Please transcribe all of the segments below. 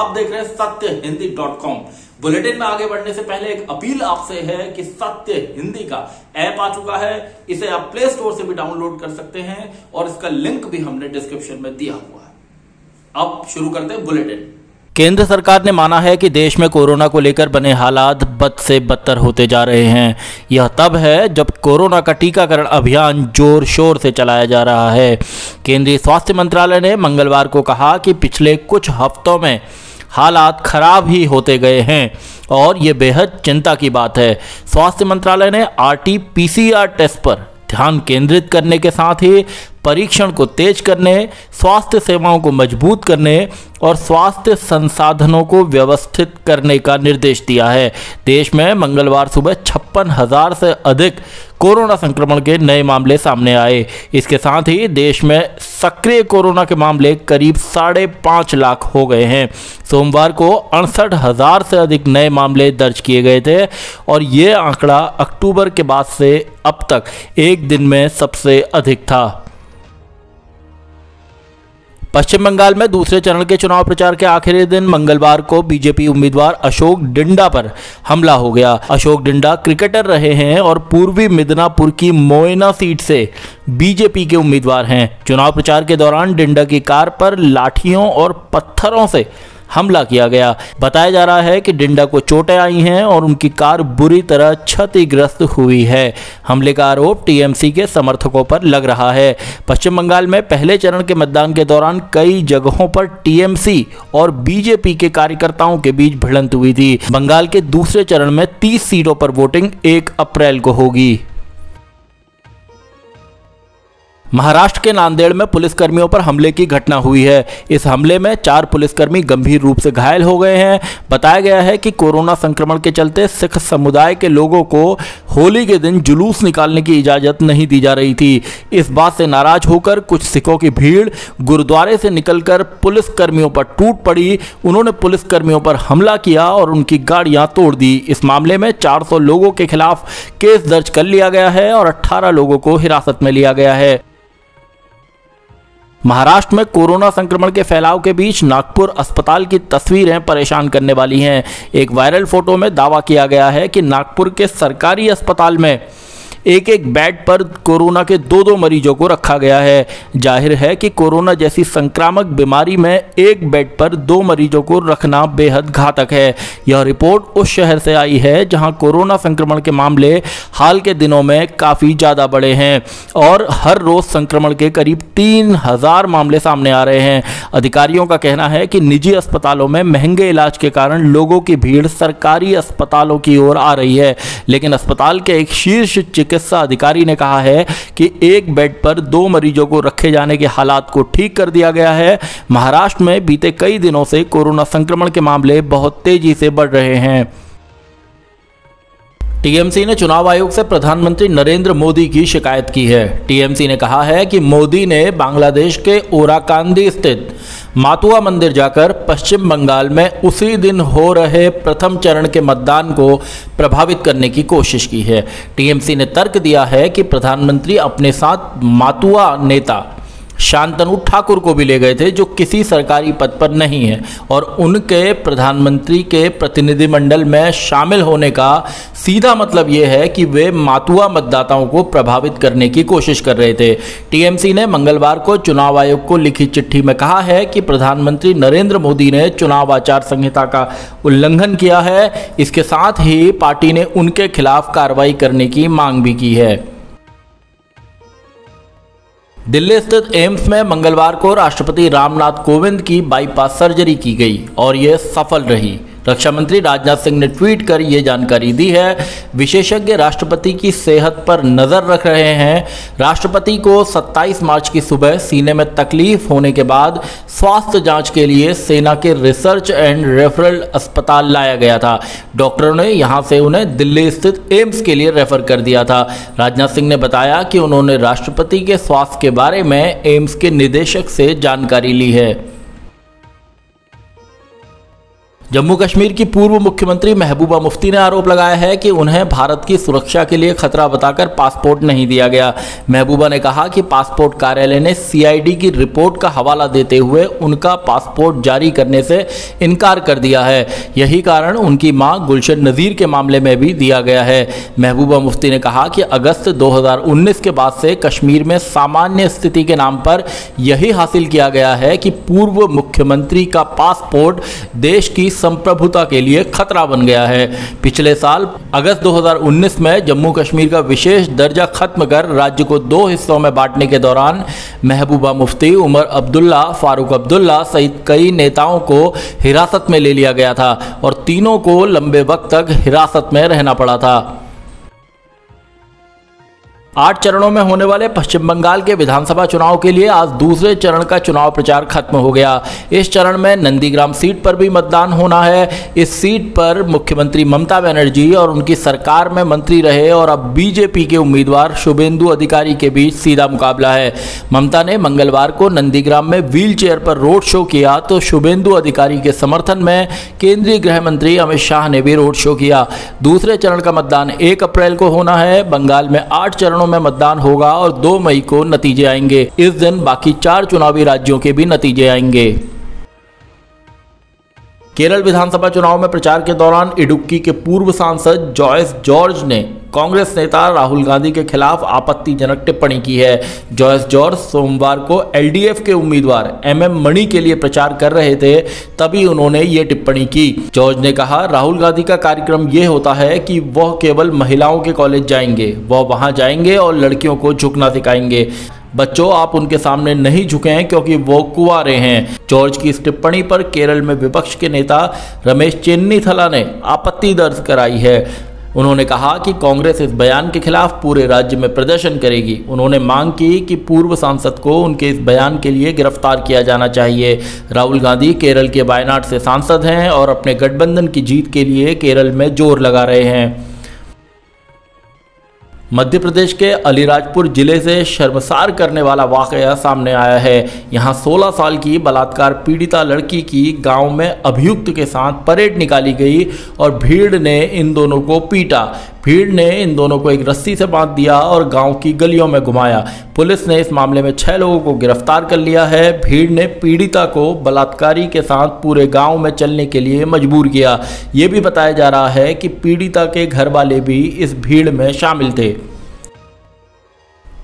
आप देख रहे हैं सत्यहिंदी.com। बुलेटिन में आगे बढ़ने से पहले एक अपील आपसे है कि सत्य हिंदी का ऐप आ चुका है, इसे आप प्ले स्टोर से भी डाउनलोड कर सकते हैं और इसका लिंक भी हमने डिस्क्रिप्शन में दिया हुआ है। अब शुरू करते हैं बुलेटिन। केंद्र सरकार ने माना है कि देश में कोरोना को लेकर बने हालात बद से बदतर होते जा रहे हैं। यह तब है जब कोरोना का टीकाकरण अभियान जोर शोर से चलाया जा रहा है। केंद्रीय स्वास्थ्य मंत्रालय ने मंगलवार को कहा कि पिछले कुछ हफ्तों में हालात खराब ही होते गए हैं और ये बेहद चिंता की बात है। स्वास्थ्य मंत्रालय ने RT-PCR टेस्ट पर ध्यान केंद्रित करने के साथ ही परीक्षण को तेज करने, स्वास्थ्य सेवाओं को मजबूत करने और स्वास्थ्य संसाधनों को व्यवस्थित करने का निर्देश दिया है। देश में मंगलवार सुबह 56,000 से अधिक कोरोना संक्रमण के नए मामले सामने आए। इसके साथ ही देश में सक्रिय कोरोना के मामले करीब 5.5 लाख हो गए हैं। सोमवार को 68,000 से अधिक नए मामले दर्ज किए गए थे और ये आंकड़ा अक्टूबर के बाद से अब तक एक दिन में सबसे अधिक था। पश्चिम बंगाल में दूसरे चरण के चुनाव प्रचार के आखिरी दिन मंगलवार को बीजेपी उम्मीदवार अशोक डिंडा पर हमला हो गया। अशोक डिंडा क्रिकेटर रहे हैं और पूर्वी मिदनापुर की मोयना सीट से बीजेपी के उम्मीदवार हैं। चुनाव प्रचार के दौरान डिंडा की कार पर लाठियों और पत्थरों से हमला किया गया। बताया जा रहा है कि डिंडा को चोटें आई हैं और उनकी कार बुरी तरह क्षतिग्रस्त हुई है। हमले का आरोप टीएमसी के समर्थकों पर लग रहा है। पश्चिम बंगाल में पहले चरण के मतदान के दौरान कई जगहों पर टीएमसी और बीजेपी के कार्यकर्ताओं के बीच भिड़ंत हुई थी। बंगाल के दूसरे चरण में 30 सीटों पर वोटिंग 1 अप्रैल को होगी। महाराष्ट्र के नांदेड़ में पुलिसकर्मियों पर हमले की घटना हुई है। इस हमले में 4 पुलिसकर्मी गंभीर रूप से घायल हो गए हैं। बताया गया है कि कोरोना संक्रमण के चलते सिख समुदाय के लोगों को होली के दिन जुलूस निकालने की इजाजत नहीं दी जा रही थी। इस बात से नाराज होकर कुछ सिखों की भीड़ गुरुद्वारे से निकलकर पुलिसकर्मियों पर टूट पड़ी। उन्होंने पुलिसकर्मियों पर हमला किया और उनकी गाड़ियां तोड़ दी। इस मामले में 400 लोगों के खिलाफ केस दर्ज कर लिया गया है और 18 लोगों को हिरासत में लिया गया है। महाराष्ट्र में कोरोना संक्रमण के फैलाव के बीच नागपुर अस्पताल की तस्वीरें परेशान करने वाली हैं। एक वायरल फोटो में दावा किया गया है कि नागपुर के सरकारी अस्पताल में एक बेड पर कोरोना के 2 मरीजों को रखा गया है। जाहिर है कि कोरोना जैसी संक्रामक बीमारी में एक बेड पर 2 मरीजों को रखना बेहद घातक है। यह रिपोर्ट उस शहर से आई है जहां कोरोना संक्रमण के मामले हाल के दिनों में काफ़ी ज़्यादा बढ़े हैं और हर रोज़ संक्रमण के करीब 3,000 मामले सामने आ रहे हैं। अधिकारियों का कहना है कि निजी अस्पतालों में महंगे इलाज के कारण लोगों की भीड़ सरकारी अस्पतालों की ओर आ रही है, लेकिन अस्पताल के एक शीर्ष चिकित्सा अधिकारी ने कहा है कि एक बेड पर 2 मरीजों को रखे जाने के हालात को ठीक कर दिया गया है। महाराष्ट्र में बीते कई दिनों से कोरोना संक्रमण के मामले बहुत तेजी से बढ़ रहे हैं। टीएमसी ने चुनाव आयोग से प्रधानमंत्री नरेंद्र मोदी की शिकायत की है। टीएमसी ने कहा है कि मोदी ने बांग्लादेश के ओराकांदी स्थित मातुआ मंदिर जाकर पश्चिम बंगाल में उसी दिन हो रहे प्रथम चरण के मतदान को प्रभावित करने की कोशिश की है। टीएमसी ने तर्क दिया है कि प्रधानमंत्री अपने साथ मातुआ नेता शांतनु ठाकुर को भी ले गए थे, जो किसी सरकारी पद पर नहीं है और उनके प्रधानमंत्री के प्रतिनिधिमंडल में शामिल होने का सीधा मतलब यह है कि वे मातुआ मतदाताओं को प्रभावित करने की कोशिश कर रहे थे। टीएमसी ने मंगलवार को चुनाव आयोग को लिखी चिट्ठी में कहा है कि प्रधानमंत्री नरेंद्र मोदी ने चुनाव आचार संहिता का उल्लंघन किया है। इसके साथ ही पार्टी ने उनके खिलाफ कार्रवाई करने की मांग भी की है। दिल्ली स्थित एम्स में मंगलवार को राष्ट्रपति रामनाथ कोविंद की बाईपास सर्जरी की गई और यह सफल रही। रक्षा मंत्री राजनाथ सिंह ने ट्वीट कर यह जानकारी दी है। विशेषज्ञ राष्ट्रपति की सेहत पर नजर रख रहे हैं। राष्ट्रपति को 27 मार्च की सुबह सीने में तकलीफ होने के बाद स्वास्थ्य जांच के लिए सेना के रिसर्च एंड रेफरल अस्पताल लाया गया था। डॉक्टरों ने यहां से उन्हें दिल्ली स्थित एम्स के लिए रेफर कर दिया था। राजनाथ सिंह ने बताया कि उन्होंने राष्ट्रपति के स्वास्थ्य के बारे में एम्स के निदेशक से जानकारी ली है। जम्मू कश्मीर की पूर्व मुख्यमंत्री महबूबा मुफ्ती ने आरोप लगाया है कि उन्हें भारत की सुरक्षा के लिए खतरा बताकर पासपोर्ट नहीं दिया गया। महबूबा ने कहा कि पासपोर्ट कार्यालय ने सीआईडी की रिपोर्ट का हवाला देते हुए उनका पासपोर्ट जारी करने से इनकार कर दिया है। यही कारण उनकी मां गुलशन नज़ीर के मामले में भी दिया गया है। महबूबा मुफ्ती ने कहा कि अगस्त 2019 के बाद से कश्मीर में सामान्य स्थिति के नाम पर यही हासिल किया गया है कि पूर्व मुख्यमंत्री का पासपोर्ट देश की संप्रभुता के लिए खतरा बन गया है। पिछले साल अगस्त 2019 में जम्मू कश्मीर का विशेष दर्जा खत्म कर राज्य को 2 हिस्सों में बांटने के दौरान महबूबा मुफ्ती, उमर अब्दुल्ला, फारूक अब्दुल्ला सहित कई नेताओं को हिरासत में ले लिया गया था और तीनों को लंबे वक्त तक हिरासत में रहना पड़ा था। 8 चरणों में होने वाले पश्चिम बंगाल के विधानसभा चुनाव के लिए आज दूसरे चरण का चुनाव प्रचार खत्म हो गया। इस चरण में नंदीग्राम सीट पर भी मतदान होना है। इस सीट पर मुख्यमंत्री ममता बनर्जी और उनकी सरकार में मंत्री रहे और अब बीजेपी के उम्मीदवार शुभेंदु अधिकारी के बीच सीधा मुकाबला है। ममता ने मंगलवार को नंदीग्राम में व्हील चेयर पर रोड शो किया तो शुभेंदु अधिकारी के समर्थन में केंद्रीय गृह मंत्री अमित शाह ने भी रोड शो किया। दूसरे चरण का मतदान 1 अप्रैल को होना है। बंगाल में 8 चरणों में मतदान होगा और 2 मई को नतीजे आएंगे। इस दिन बाकी 4 चुनावी राज्यों के भी नतीजे आएंगे। केरल विधानसभा चुनाव में प्रचार के दौरान इडुक्की के पूर्व सांसद जॉयस जॉर्ज ने कांग्रेस नेता राहुल गांधी के खिलाफ आपत्तिजनक टिप्पणी की है। जॉयस जॉर्ज सोमवार को एलडीएफ के उम्मीदवार एमएम मणि के लिए प्रचार कर रहे थे, तभी उन्होंने ये टिप्पणी की। जॉर्ज ने कहा, राहुल गांधी का कार्यक्रम ये होता है कि वह केवल महिलाओं के कॉलेज जाएंगे, वह वहां जाएंगे और लड़कियों को झुकना सिखाएंगे। बच्चों, आप उनके सामने नहीं झुकें क्योंकि वो कुंवारे हैं। जॉर्ज की इस टिप्पणी पर केरल में विपक्ष के नेता रमेश चेन्नीथला ने आपत्ति दर्ज कराई है। उन्होंने कहा कि कांग्रेस इस बयान के खिलाफ पूरे राज्य में प्रदर्शन करेगी। उन्होंने मांग की कि पूर्व सांसद को उनके इस बयान के लिए गिरफ्तार किया जाना चाहिए। राहुल गांधी केरल के वायनाड से सांसद हैं और अपने गठबंधन की जीत के लिए केरल में जोर लगा रहे हैं। मध्य प्रदेश के अलीराजपुर जिले से शर्मसार करने वाला वाकया सामने आया है। यहां 16 साल की बलात्कार पीड़िता लड़की की गांव में अभियुक्त के साथ परेड निकाली गई और भीड़ ने इन दोनों को पीटा। भीड़ ने इन दोनों को एक रस्सी से बांध दिया और गांव की गलियों में घुमाया। पुलिस ने इस मामले में 6 लोगों को गिरफ्तार कर लिया है। भीड़ ने पीड़िता को बलात्कारी के साथ पूरे गांव में चलने के लिए मजबूर किया। ये भी बताया जा रहा है कि पीड़िता के घर वाले भी इस भीड़ में शामिल थे।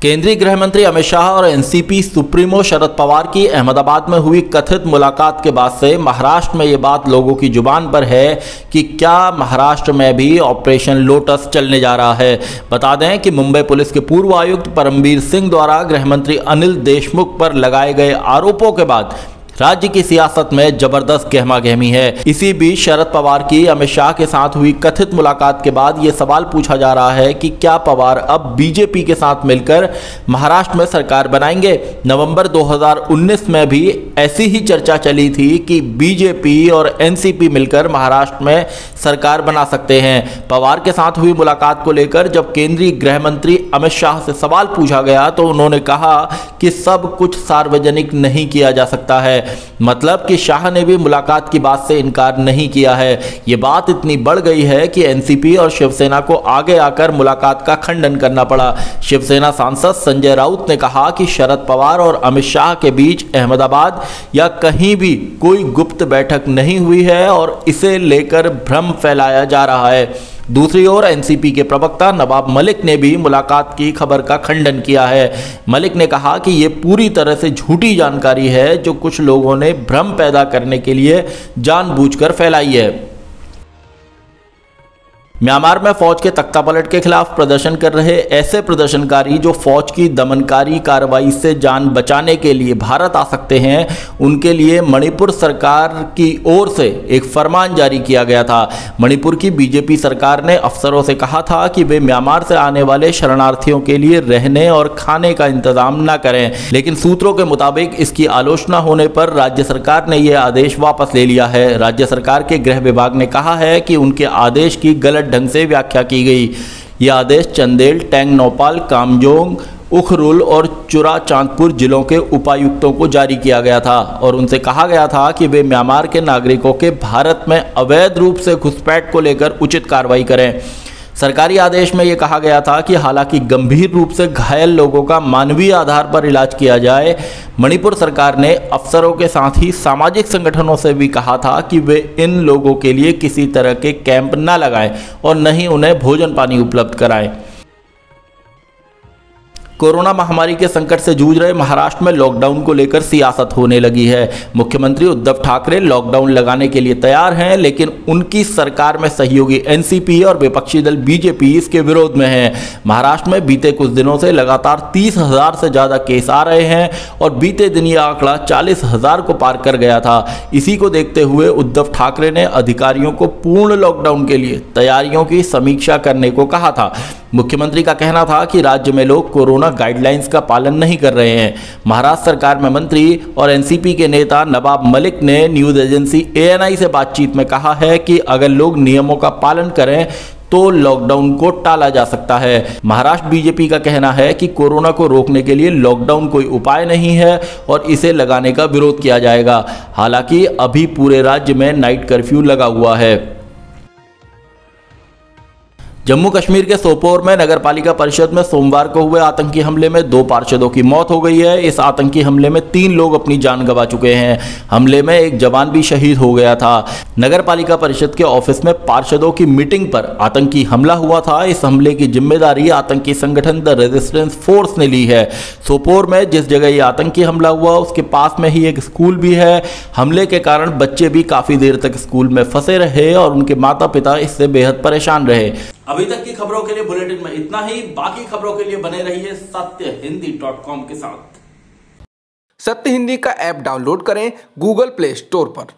केंद्रीय गृह मंत्री अमित शाह और एनसीपी सुप्रीमो शरद पवार की अहमदाबाद में हुई कथित मुलाकात के बाद से महाराष्ट्र में ये बात लोगों की जुबान पर है कि क्या महाराष्ट्र में भी ऑपरेशन लोटस चलने जा रहा है। बता दें कि मुंबई पुलिस के पूर्व आयुक्त परमबीर सिंह द्वारा गृह मंत्री अनिल देशमुख पर लगाए गए आरोपों के बाद राज्य की सियासत में जबरदस्त गहमागहमी है। इसी बीच शरद पवार की अमित शाह के साथ हुई कथित मुलाकात के बाद ये सवाल पूछा जा रहा है कि क्या पवार अब बीजेपी के साथ मिलकर महाराष्ट्र में सरकार बनाएंगे। नवंबर 2019 में भी ऐसी ही चर्चा चली थी कि बीजेपी और एनसीपी मिलकर महाराष्ट्र में सरकार बना सकते हैं। पवार के साथ हुई मुलाकात को लेकर जब केंद्रीय गृह मंत्री अमित शाह से सवाल पूछा गया तो उन्होंने कहा कि सब कुछ सार्वजनिक नहीं किया जा सकता है। मतलब कि शाह ने भी मुलाकात की बात से इनकार नहीं किया है। ये बात इतनी बढ़ गई है कि एनसीपी और शिवसेना को आगे आकर मुलाकात का खंडन करना पड़ा। शिवसेना सांसद संजय राउत ने कहा कि शरद पवार और अमित शाह के बीच अहमदाबाद या कहीं भी कोई गुप्त बैठक नहीं हुई है और इसे लेकर भ्रम फैलाया जा रहा है। दूसरी ओर एनसीपी के प्रवक्ता नवाब मलिक ने भी मुलाकात की खबर का खंडन किया है। मलिक ने कहा कि यह पूरी तरह से झूठी जानकारी है जो कुछ लोगों ने भ्रम पैदा करने के लिए जानबूझकर फैलाई है। म्यांमार में फौज के तख्तापलट के खिलाफ प्रदर्शन कर रहे ऐसे प्रदर्शनकारी जो फौज की दमनकारी कार्रवाई से जान बचाने के लिए भारत आ सकते हैं, उनके लिए मणिपुर सरकार की ओर से एक फरमान जारी किया गया था। मणिपुर की बीजेपी सरकार ने अफसरों से कहा था कि वे म्यांमार से आने वाले शरणार्थियों के लिए रहने और खाने का इंतजाम न करें, लेकिन सूत्रों के मुताबिक इसकी आलोचना होने पर राज्य सरकार ने यह आदेश वापस ले लिया है। राज्य सरकार के गृह विभाग ने कहा है कि उनके आदेश की गलत ढंग से व्याख्या की गई। यह आदेश चंदेल, टेंग नौपाल, कामजोंग, उखरुल और चुराचांदपुर जिलों के उपायुक्तों को जारी किया गया था और उनसे कहा गया था कि वे म्यांमार के नागरिकों के भारत में अवैध रूप से घुसपैठ को लेकर उचित कार्रवाई करें। सरकारी आदेश में यह कहा गया था कि हालांकि गंभीर रूप से घायल लोगों का मानवीय आधार पर इलाज किया जाए। मणिपुर सरकार ने अफसरों के साथ ही सामाजिक संगठनों से भी कहा था कि वे इन लोगों के लिए किसी तरह के कैंप न लगाएं और न ही उन्हें भोजन पानी उपलब्ध कराएं। कोरोना महामारी के संकट से जूझ रहे महाराष्ट्र में लॉकडाउन को लेकर सियासत होने लगी है। मुख्यमंत्री उद्धव ठाकरे लॉकडाउन लगाने के लिए तैयार हैं, लेकिन उनकी सरकार में सहयोगी एनसीपी और विपक्षी दल बीजेपी इसके विरोध में है। महाराष्ट्र में बीते कुछ दिनों से लगातार 30,000 से ज्यादा केस आ रहे हैं और बीते दिन यह आंकड़ा 40,000 को पार कर गया था। इसी को देखते हुए उद्धव ठाकरे ने अधिकारियों को पूर्ण लॉकडाउन के लिए तैयारियों की समीक्षा करने को कहा था। मुख्यमंत्री का कहना था कि राज्य में लोग कोरोना गाइडलाइंस का पालन नहीं कर रहे हैं। महाराष्ट्र सरकार में मंत्री और एनसीपी के नेता नवाब मलिक ने न्यूज एजेंसी ANI से बातचीत में कहा है कि अगर लोग नियमों का पालन करें तो लॉकडाउन को टाला जा सकता है। महाराष्ट्र बीजेपी का कहना है कि कोरोना को रोकने के लिए लॉकडाउन कोई उपाय नहीं है और इसे लगाने का विरोध किया जाएगा। हालांकि अभी पूरे राज्य में नाइट कर्फ्यू लगा हुआ है। जम्मू कश्मीर के सोपोर में नगरपालिका परिषद में सोमवार को हुए आतंकी हमले में 2 पार्षदों की मौत हो गई है। इस आतंकी हमले में 3 लोग अपनी जान गंवा चुके हैं। हमले में एक जवान भी शहीद हो गया था। नगरपालिका परिषद के ऑफिस में पार्षदों की मीटिंग पर आतंकी हमला हुआ था। इस हमले की जिम्मेदारी आतंकी संगठन द रेजिस्टेंस फोर्स ने ली है। सोपोर में जिस जगह ये आतंकी हमला हुआ उसके पास में ही एक स्कूल भी है। हमले के कारण बच्चे भी काफी देर तक स्कूल में फंसे रहे और उनके माता पिता इससे बेहद परेशान रहे। अभी तक की खबरों के लिए बुलेटिन में इतना ही। बाकी खबरों के लिए बने रहिए सत्यहिंदी.com के साथ। सत्य हिंदी का ऐप डाउनलोड करें गूगल प्ले स्टोर पर।